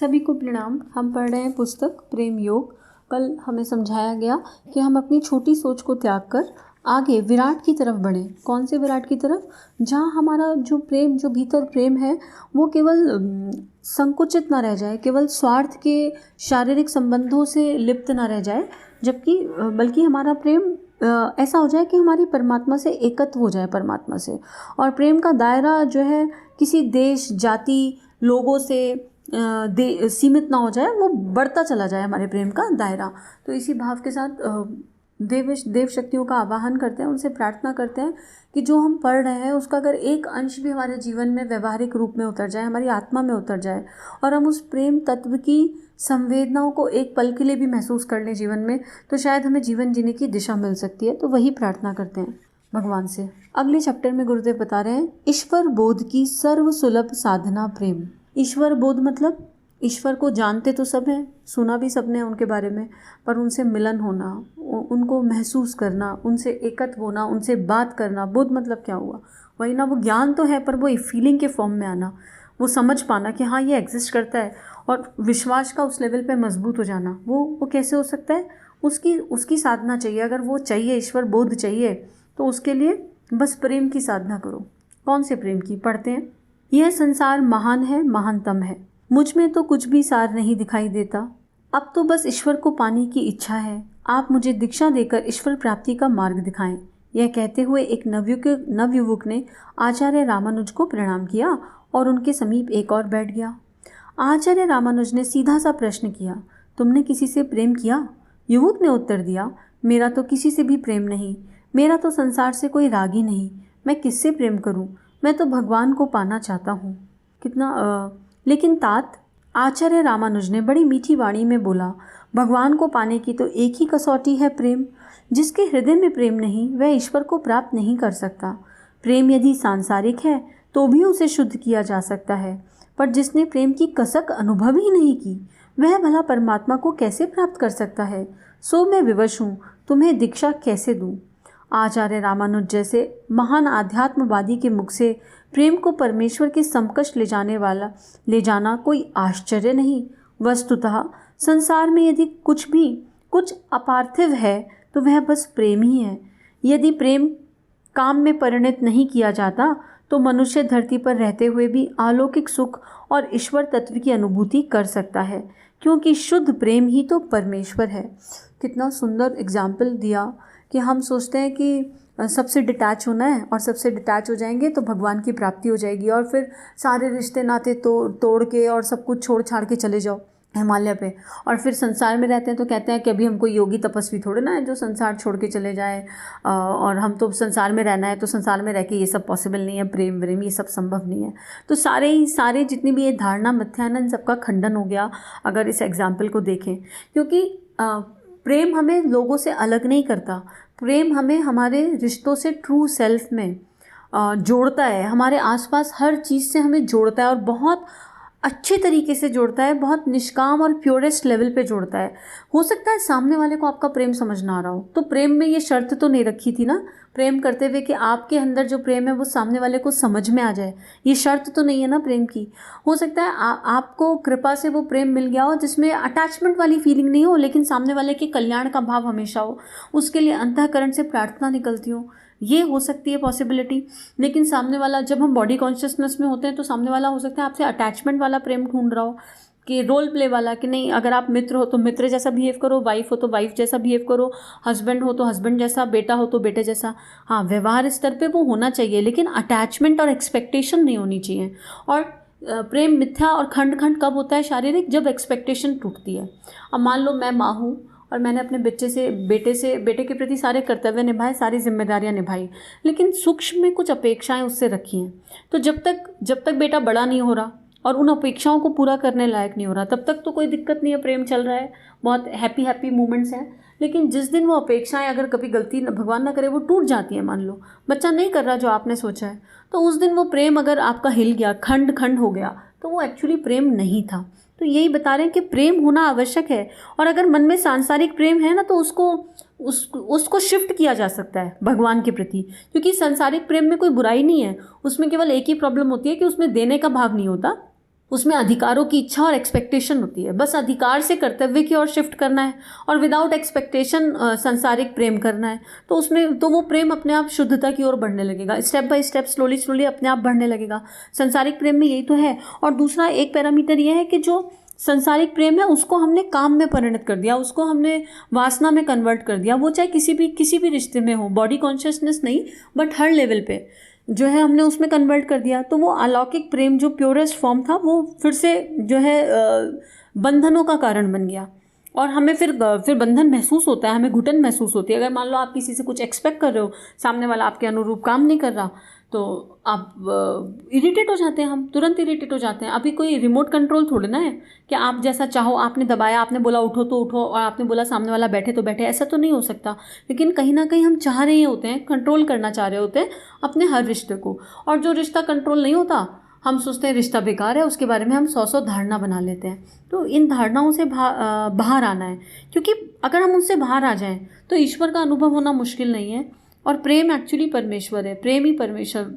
सभी को प्रणाम। हम पढ़ रहे हैं पुस्तक प्रेम योग। कल हमें समझाया गया कि हम अपनी छोटी सोच को त्याग कर आगे विराट की तरफ बढ़ें। कौन से विराट की तरफ? जहाँ हमारा जो भीतर प्रेम है वो केवल संकुचित ना रह जाए, केवल स्वार्थ के शारीरिक संबंधों से लिप्त ना रह जाए, जबकि बल्कि हमारा प्रेम ऐसा हो जाए कि हमारी परमात्मा से एकत्व हो जाए परमात्मा से। और प्रेम का दायरा जो है किसी देश, जाति, लोगों से सीमित ना हो जाए, वो बढ़ता चला जाए हमारे प्रेम का दायरा। तो इसी भाव के साथ देव शक्तियों का आवाहन करते हैं, उनसे प्रार्थना करते हैं कि जो हम पढ़ रहे हैं उसका अगर एक अंश भी हमारे जीवन में व्यवहारिक रूप में उतर जाए, हमारी आत्मा में उतर जाए और हम उस प्रेम तत्व की संवेदनाओं को एक पल के लिए भी महसूस कर लें जीवन में, तो शायद हमें जीवन जीने की दिशा मिल सकती है। तो वही प्रार्थना करते हैं भगवान से। अगले चैप्टर में गुरुदेव बता रहे हैं ईश्वर बोध की सर्व सुलभ साधना प्रेम। ईश्वर बोध मतलब ईश्वर को जानते तो सब हैं, सुना भी सबने उनके बारे में, पर उनसे मिलन होना, उनको महसूस करना, उनसे एकत्व होना, उनसे बात करना। बोध मतलब क्या हुआ? वही ना, वो ज्ञान तो है पर वो फीलिंग के फॉर्म में आना, वो समझ पाना कि हाँ ये एग्जिस्ट करता है, और विश्वास का उस लेवल पे मजबूत हो जाना। वो कैसे हो सकता है? उसकी साधना चाहिए। अगर वो चाहिए, ईश्वर बोध चाहिए, तो उसके लिए बस प्रेम की साधना करो। कौन से प्रेम की? पढ़ते हैं, यह संसार महान है, महानतम है, मुझ में तो कुछ भी सार नहीं दिखाई देता। अब तो बस ईश्वर को पाने की इच्छा है। आप मुझे दीक्षा देकर ईश्वर प्राप्ति का मार्ग दिखाएं। यह कहते हुए एक नवयुवक ने आचार्य रामानुज को प्रणाम किया और उनके समीप एक और बैठ गया। आचार्य रामानुज ने सीधा सा प्रश्न किया, तुमने किसी से प्रेम किया? युवक ने उत्तर दिया, मेरा तो किसी से भी प्रेम नहीं, मेरा तो संसार से कोई राग ही नहीं, मैं किससे प्रेम करूं? मैं तो भगवान को पाना चाहता हूँ। लेकिन तात, आचार्य रामानुज ने बड़ी मीठी वाणी में बोला, भगवान को पाने की तो एक ही कसौटी है, प्रेम। जिसके हृदय में प्रेम नहीं, वह ईश्वर को प्राप्त नहीं कर सकता। प्रेम यदि सांसारिक है तो भी उसे शुद्ध किया जा सकता है, पर जिसने प्रेम की कसक अनुभव ही नहीं की, वह भला परमात्मा को कैसे प्राप्त कर सकता है? सो मैं विवश हूँ, तुम्हें दीक्षा कैसे दूँ? आचार्य रामानुज जैसे महान आध्यात्मवादी के मुख से प्रेम को परमेश्वर के समकक्ष ले जाना कोई आश्चर्य नहीं। वस्तुतः संसार में यदि कुछ अपार्थिव है तो वह बस प्रेम ही है। यदि प्रेम काम में परिणत नहीं किया जाता तो मनुष्य धरती पर रहते हुए भी अलौकिक सुख और ईश्वर तत्व की अनुभूति कर सकता है, क्योंकि शुद्ध प्रेम ही तो परमेश्वर है। कितना सुंदर एग्जाम्पल दिया कि हम सोचते हैं कि सबसे डिटैच होना है, और सबसे डिटैच हो जाएंगे तो भगवान की प्राप्ति हो जाएगी, और फिर सारे रिश्ते नाते तोड़ के और सब कुछ छोड़ छाड़ के चले जाओ हिमालय पे, और फिर संसार में रहते हैं तो कहते हैं कि अभी हमको योगी तपस्वी थोड़े ना है जो संसार छोड़ के चले जाए, और हम तो संसार में रहना है, तो संसार में रह के ये सब पॉसिबल नहीं है, प्रेम व्रेम ये सब संभव नहीं है। तो सारे जितनी भी ये धारणा मिथ्या है, इन सबका खंडन हो गया अगर इस एग्जाम्पल को देखें। क्योंकि प्रेम हमें लोगों से अलग नहीं करता, प्रेम हमें हमारे रिश्तों से ट्रू सेल्फ में जोड़ता है, हमारे आसपास हर चीज़ से हमें जोड़ता है, और बहुत अच्छे तरीके से जोड़ता है, बहुत निष्काम और प्योरेस्ट लेवल पे जोड़ता है। हो सकता है सामने वाले को आपका प्रेम समझ ना आ रहा हो, तो प्रेम में ये शर्त तो नहीं रखी थी ना प्रेम करते हुए कि आपके अंदर जो प्रेम है वो सामने वाले को समझ में आ जाए, ये शर्त तो नहीं है ना प्रेम की। हो सकता है आपको कृपा से वो प्रेम मिल गया हो जिसमें अटैचमेंट वाली फीलिंग नहीं हो, लेकिन सामने वाले के कल्याण का भाव हमेशा हो, उसके लिए अंतःकरण से प्रार्थना निकलती हो, ये हो सकती है पॉसिबिलिटी। लेकिन सामने वाला, जब हम बॉडी कॉन्शियसनेस में होते हैं तो सामने वाला हो सकता है आपसे अटैचमेंट वाला प्रेम ढूंढ रहा हो, कि रोल प्ले वाला, कि नहीं अगर आप मित्र हो तो मित्र जैसा बिहेव करो, वाइफ हो तो वाइफ जैसा बिहेव करो, हस्बैंड हो तो हस्बैंड जैसा, बेटा हो तो बेटे जैसा। हाँ, व्यवहार स्तर पे वो होना चाहिए, लेकिन अटैचमेंट और एक्सपेक्टेशन नहीं होनी चाहिए। और प्रेम मिथ्या और खंड कब होता है शारीरिक? जब एक्सपेक्टेशन टूटती है। अब मान लो मैं माँ हूँ और मैंने अपने बेटे के प्रति सारे कर्तव्य निभाए, सारी जिम्मेदारियां निभाई, लेकिन सूक्ष्म में कुछ अपेक्षाएं उससे रखी हैं। तो जब तक बेटा बड़ा नहीं हो रहा और उन अपेक्षाओं को पूरा करने लायक नहीं हो रहा, तब तक तो कोई दिक्कत नहीं है, प्रेम चल रहा है, बहुत हैप्पी मोमेंट्स हैं। लेकिन जिस दिन वो अपेक्षाएं अगर कभी गलती भगवान ना करे वो टूट जाती है, मान लो बच्चा नहीं कर रहा जो आपने सोचा है, तो उस दिन वो प्रेम अगर आपका हिल गया, खंड हो गया, तो वो एक्चुअली प्रेम नहीं था। तो यही बता रहे हैं कि प्रेम होना आवश्यक है, और अगर मन में सांसारिक प्रेम है ना तो उसको शिफ्ट किया जा सकता है भगवान के प्रति, क्योंकि सांसारिक प्रेम में कोई बुराई नहीं है, उसमें केवल एक ही प्रॉब्लम होती है कि उसमें देने का भाव नहीं होता, उसमें अधिकारों की इच्छा और एक्सपेक्टेशन होती है, बस अधिकार से कर्तव्य की ओर शिफ्ट करना है और विदाउट एक्सपेक्टेशन सांसारिक प्रेम करना है। तो उसमें तो वो प्रेम अपने आप शुद्धता की ओर बढ़ने लगेगा, step by step slowly slowly अपने आप बढ़ने लगेगा। सांसारिक प्रेम में यही तो है। और दूसरा एक पैरामीटर ये है कि जो संसारिक प्रेम है उसको हमने काम में परिणत कर दिया, उसको हमने वासना में कन्वर्ट कर दिया, वो चाहे किसी भी रिश्ते में हो, बॉडी कॉन्शियसनेस नहीं बट हर लेवल पे जो है हमने उसमें कन्वर्ट कर दिया। तो वो अलौकिक प्रेम जो प्योरेस्ट फॉर्म था वो फिर से जो है बंधनों का कारण बन गया और हमें फिर बंधन महसूस होता है, हमें घुटन महसूस होती है। अगर मान लो आप किसी से कुछ एक्सपेक्ट कर रहे हो, सामने वाला आपके अनुरूप काम नहीं कर रहा, तो आप इरिटेट हो जाते हैं, हम तुरंत इरिटेट हो जाते हैं। अभी कोई रिमोट कंट्रोल थोड़ी ना है कि आप जैसा चाहो, आपने दबाया, आपने बोला उठो तो उठो और आपने बोला सामने वाला बैठे तो बैठे, ऐसा तो नहीं हो सकता। लेकिन कहीं ना कहीं हम चाह रहे होते हैं, कंट्रोल करना चाह रहे होते हैं अपने हर रिश्ते को, और जो रिश्ता कंट्रोल नहीं होता हम सोचते हैं रिश्ता बेकार है, उसके बारे में हम 100 धारणा बना लेते हैं। तो इन धारणाओं से बाहर आना है, क्योंकि अगर हम उनसे बाहर आ जाएं तो ईश्वर का अनुभव होना मुश्किल नहीं है। और प्रेम एक्चुअली परमेश्वर है, प्रेम ही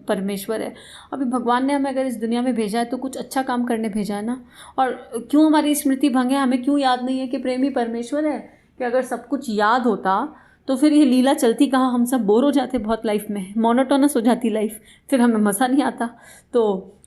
परमेश्वर है। अभी भगवान ने हमें अगर इस दुनिया में भेजा है तो कुछ अच्छा काम करने भेजा है ना। और क्यों हमारी स्मृति भंग है, हमें क्यों याद नहीं है कि प्रेम ही परमेश्वर है? कि अगर सब कुछ याद होता तो फिर ये लीला चलती कहाँ, हम सब बोर हो जाते बहुत लाइफ में, मोनोटोनस हो जाती लाइफ, फिर हमें मज़ा नहीं आता। तो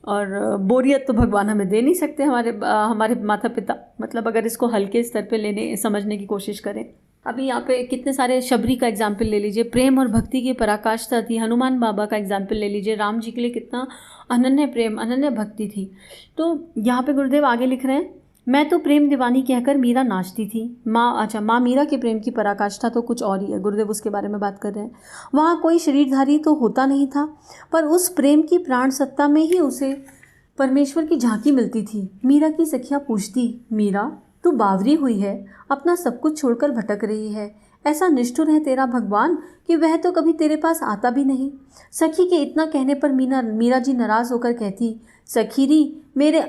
और बोरियत तो भगवान हमें दे नहीं सकते, हमारे माता पिता, मतलब अगर इसको हल्के स्तर पे लेने समझने की कोशिश करें। अभी यहाँ पे कितने सारे, शबरी का एग्जाम्पल ले लीजिए, प्रेम और भक्ति की पराकाष्ठा थी। हनुमान बाबा का एग्जाम्पल ले लीजिए, राम जी के लिए कितना अनन्य प्रेम, अनन्य भक्ति थी। तो यहाँ पे गुरुदेव आगे लिख रहे हैं, मैं तो प्रेम दीवानी कहकर मीरा नाचती थी। माँ मीरा के प्रेम की पराकाष्ठा तो कुछ और ही है, गुरुदेव उसके बारे में बात कर रहे हैं। वहाँ कोई शरीरधारी तो होता नहीं था, पर उस प्रेम की प्राण सत्ता में ही उसे परमेश्वर की झांकी मिलती थी। मीरा की सखियाँ पूछती, मीरा तू बावरी हुई है, अपना सब कुछ छोड़कर भटक रही है, ऐसा निष्ठुर है तेरा भगवान कि वह तो कभी तेरे पास आता भी नहीं। सखी के इतना कहने पर मीरा जी नाराज़ होकर कहती, सखीरी मेरे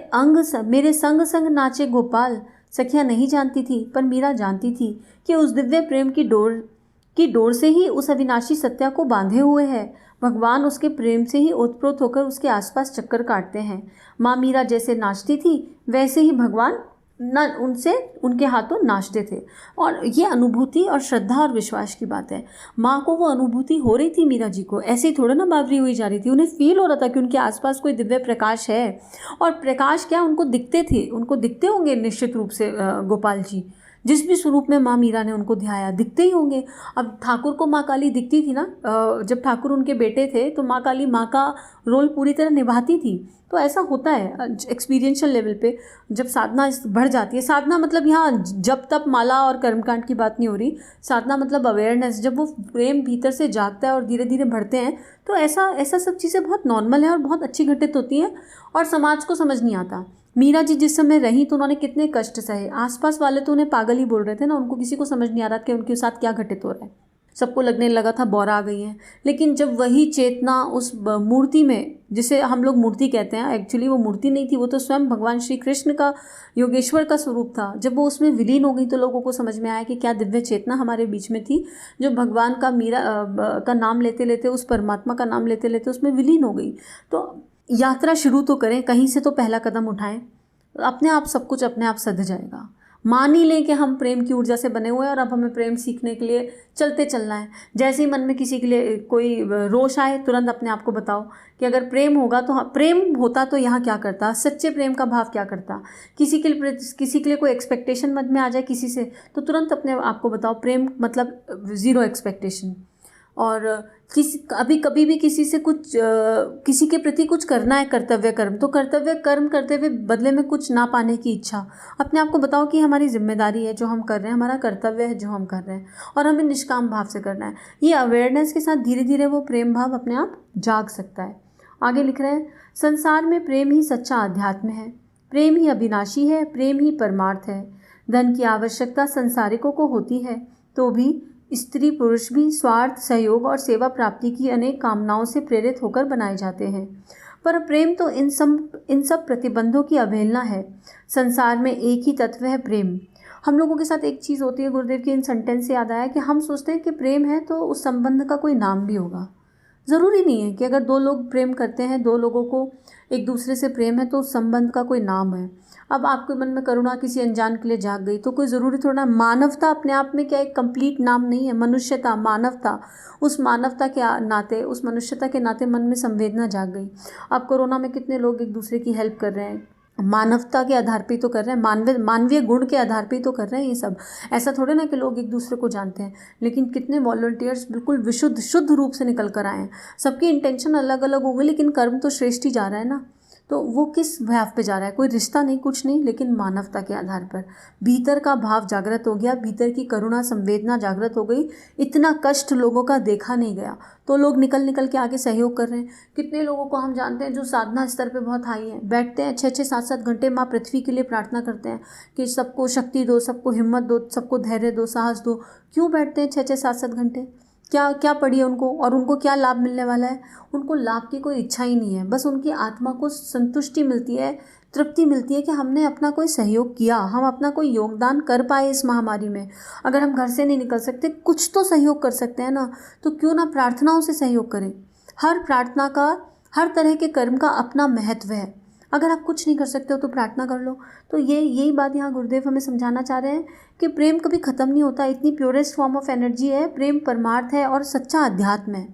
संग संग नाचे गोपाल। सखियाँ नहीं जानती थी, पर मीरा जानती थी कि उस दिव्य प्रेम की डोर से ही उस अविनाशी सत्या को बांधे हुए है। भगवान उसके प्रेम से ही ओतप्रोत होकर उसके आसपास चक्कर काटते हैं। माँ मीरा जैसे नाचती थी वैसे ही भगवान उनके हाथों नाचते थे। और ये अनुभूति और श्रद्धा और विश्वास की बात है। माँ को वो अनुभूति हो रही थी मीरा जी को, ऐसे ही थोड़ा ना बावरी हुई जा रही थी, उन्हें फील हो रहा था कि उनके आसपास कोई दिव्य प्रकाश है। और प्रकाश क्या, उनको दिखते थे, उनको दिखते होंगे निश्चित रूप से गोपाल जी, जिस भी स्वरूप में माँ मीरा ने उनको ध्याया दिखते ही होंगे। अब ठाकुर को माँ काली दिखती थी ना, जब ठाकुर उनके बेटे थे तो माँ काली माँ का रोल पूरी तरह निभाती थी। तो ऐसा होता है एक्सपीरियंशियल लेवल पे, जब साधना बढ़ जाती है। साधना मतलब यहाँ जब तब माला और कर्मकांड की बात नहीं हो रही, साधना मतलब अवेयरनेस। जब वो प्रेम भीतर से जागता है और धीरे धीरे बढ़ते हैं तो ऐसा सब चीज़ें बहुत नॉर्मल है और बहुत अच्छी घटित होती हैं और समाज को समझ नहीं आता। मीरा जी जिस समय रही तो उन्होंने कितने कष्ट सहे, आसपास वाले तो उन्हें पागल ही बोल रहे थे ना, उनको किसी को समझ नहीं आ रहा कि उनके साथ क्या घटित हो रहा है। सबको लगने लगा था बौरा आ गई है। लेकिन जब वही चेतना उस मूर्ति में, जिसे हम लोग मूर्ति कहते हैं, एक्चुअली वो मूर्ति नहीं थी, वो तो स्वयं भगवान श्री कृष्ण का, योगेश्वर का स्वरूप था, जब वो उसमें विलीन हो गई तो लोगों को समझ में आया कि क्या दिव्य चेतना हमारे बीच में थी, जो भगवान का मीरा का नाम लेते लेते, उस परमात्मा का नाम लेते लेते उसमें विलीन हो गई। तो यात्रा शुरू तो करें, कहीं से तो पहला कदम उठाएं, अपने आप सब कुछ अपने आप सध जाएगा। मान ही लें कि हम प्रेम की ऊर्जा से बने हुए हैं और अब हमें प्रेम सीखने के लिए चलते चलना है। जैसे ही मन में किसी के लिए कोई रोष आए, तुरंत अपने आप को बताओ कि अगर प्रेम होगा तो, प्रेम होता तो यहाँ क्या करता, सच्चे प्रेम का भाव क्या करता। किसी के लिए कोई एक्सपेक्टेशन मन में आ जाए किसी से, तो तुरंत अपने आप को बताओ प्रेम मतलब 0 एक्सपेक्टेशन। और कभी भी किसी के प्रति कुछ करना है, कर्तव्य कर्म, तो कर्तव्य कर्म करते हुए बदले में कुछ ना पाने की इच्छा। अपने आप को बताओ कि हमारी जिम्मेदारी है जो हम कर रहे हैं, हमारा कर्तव्य है जो हम कर रहे हैं और हमें निष्काम भाव से करना है। ये अवेयरनेस के साथ धीरे धीरे वो प्रेम भाव अपने आप जाग सकता है। आगे लिख रहे हैं, संसार में प्रेम ही सच्चा अध्यात्म है, प्रेम ही अविनाशी है, प्रेम ही परमार्थ है। धन की आवश्यकता संसारिकों को होती है, तो भी स्त्री पुरुष भी स्वार्थ, सहयोग और सेवा प्राप्ति की अनेक कामनाओं से प्रेरित होकर बनाए जाते हैं। पर प्रेम तो इन सब प्रतिबंधों की अवहेलना है। संसार में एक ही तत्व है, प्रेम। हम लोगों के साथ एक चीज़ होती है, गुरुदेव की इन सेंटेंस से याद आया कि हम सोचते हैं कि प्रेम है तो उस संबंध का कोई नाम भी होगा। ज़रूरी नहीं है कि अगर दो लोग प्रेम करते हैं, दो लोगों को एक दूसरे से प्रेम है तो उस संबंध का कोई नाम है। अब आपके मन में करुणा किसी अनजान के लिए जाग गई तो कोई ज़रूरी थोड़ा ना, मानवता अपने आप में क्या एक कंप्लीट नाम नहीं है? मनुष्यता, मानवता, उस मानवता के नाते, उस मनुष्यता के नाते मन में संवेदना जाग गई। अब कोरोना में कितने लोग एक दूसरे की हेल्प कर रहे हैं, मानवता के आधार पे तो कर रहे हैं, मानवीय गुण के आधार पे तो कर रहे हैं ये सब। ऐसा थोड़े ना कि लोग एक दूसरे को जानते हैं, लेकिन कितने वॉलंटियर्स बिल्कुल विशुद्ध शुद्ध रूप से निकल कर आए हैं। सबकी इंटेंशन अलग अलग हो गई, लेकिन कर्म तो श्रेष्ठ ही जा रहा है ना। तो वो किस भाव पे जा रहा है? कोई रिश्ता नहीं, कुछ नहीं, लेकिन मानवता के आधार पर भीतर का भाव जागृत हो गया, भीतर की करुणा संवेदना जागृत हो गई। इतना कष्ट लोगों का देखा नहीं गया तो लोग निकल निकल के आगे सहयोग कर रहे हैं। कितने लोगों को हम जानते हैं जो साधना स्तर पे बहुत हाई है, बैठते हैं 6-6 7-7 घंटे माँ पृथ्वी के लिए प्रार्थना करते हैं कि सबको शक्ति दो, सबको हिम्मत दो, सबको धैर्य दो, साहस दो। क्यों बैठते हैं 6-6 7-7 घंटे? क्या क्या पड़ी है उनको, और उनको क्या लाभ मिलने वाला है? उनको लाभ की कोई इच्छा ही नहीं है, बस उनकी आत्मा को संतुष्टि मिलती है, तृप्ति मिलती है कि हमने अपना कोई सहयोग किया, हम अपना कोई योगदान कर पाए इस महामारी में। अगर हम घर से नहीं निकल सकते, कुछ तो सहयोग कर सकते हैं ना, तो क्यों ना प्रार्थनाओं से सहयोग करें। हर प्रार्थना का, हर तरह के कर्म का अपना महत्व है। अगर आप कुछ नहीं कर सकते हो तो प्रार्थना कर लो। तो यही बात यहाँ गुरुदेव हमें समझाना चाह रहे हैं कि प्रेम कभी ख़त्म नहीं होता, इतनी प्योरेस्ट फॉर्म ऑफ एनर्जी है, प्रेम परमार्थ है और सच्चा अध्यात्म है।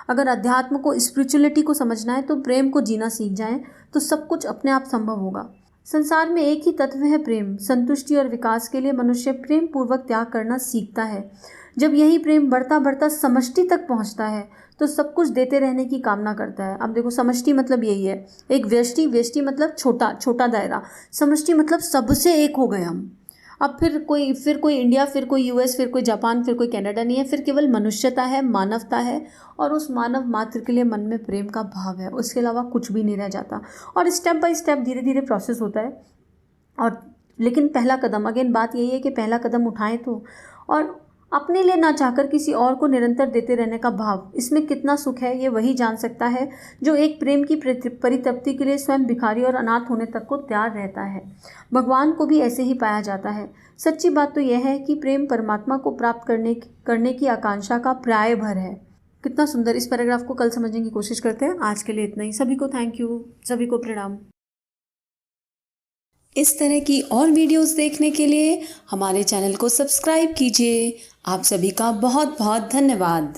अगर अध्यात्म को, स्पिरिचुअलिटी को समझना है तो प्रेम को जीना सीख जाएं तो सब कुछ अपने आप संभव होगा। संसार में एक ही तत्व है प्रेम। संतुष्टि और विकास के लिए मनुष्य प्रेम पूर्वक त्याग करना सीखता है। जब यही प्रेम बढ़ता बढ़ता समष्टि तक पहुंचता है तो सब कुछ देते रहने की कामना करता है। अब देखो, समष्टि मतलब यही है, एक व्यष्टि, व्यष्टि मतलब छोटा छोटा दायरा, समष्टि मतलब सबसे एक हो गए हम। अब फिर कोई इंडिया, फिर कोई यूएस, फिर कोई जापान, फिर कोई कनाडा नहीं है, फिर केवल मनुष्यता है, मानवता है, और उस मानव मात्र के लिए मन में प्रेम का भाव है, उसके अलावा कुछ भी नहीं रह जाता। और स्टेप बाय स्टेप धीरे धीरे प्रोसेस होता है। और लेकिन पहला कदम, अगेन बात यही है कि पहला कदम उठाएं तो, और अपने लिए ना चाहकर किसी और को निरंतर देते रहने का भाव, इसमें कितना सुख है ये वही जान सकता है जो एक प्रेम की परितृप्ति के लिए स्वयं भिखारी और अनाथ होने तक को तैयार रहता है। भगवान को भी ऐसे ही पाया जाता है। सच्ची बात तो यह है कि प्रेम परमात्मा को प्राप्त करने की आकांक्षा का प्राय भर है। कितना सुंदर। इस पैराग्राफ को कल समझने की कोशिश करते हैं। आज के लिए इतना ही। सभी को थैंक यू, सभी को प्रणाम। इस तरह की और वीडियोस देखने के लिए हमारे चैनल को सब्सक्राइब कीजिए। आप सभी का बहुत बहुत धन्यवाद।